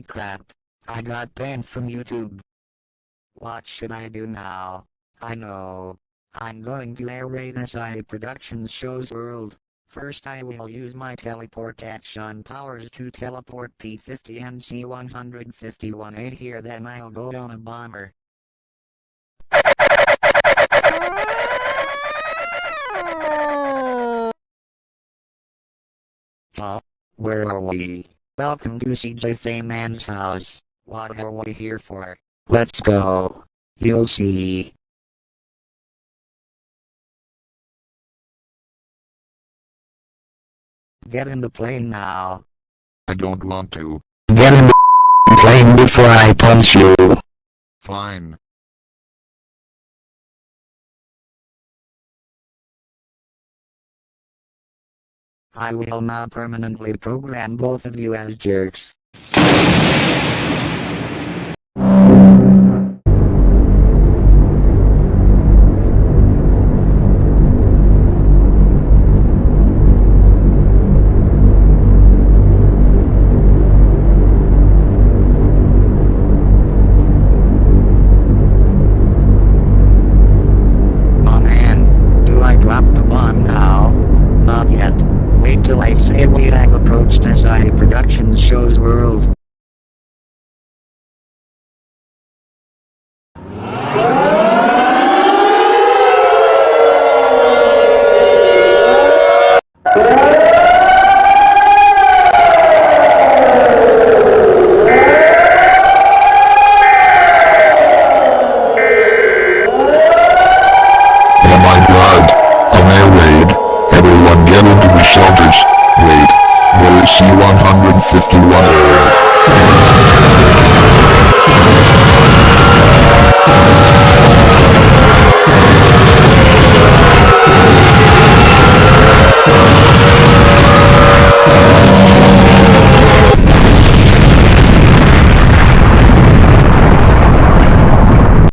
crap. I got banned from YouTube. What should I do now? I know. I'm going to air-raid SIE Productions show's world. First I will use my teleportation powers to teleport P50 and C151A here, then I'll go on a bomber. Huh? Where are we? Welcome to CJ Fayman's house. What are we here for? Let's go. You'll see. Get in the plane now. I don't want to. Get in the plane before I punch you. Fine. I will now permanently program both of you as jerks. Oh man, do I drop the bomb now? Not yet. Wait till I say we have approached SIE Productions show's world. Oh my god. An air raid. Everyone get into the shelters. Wait. Where is C151?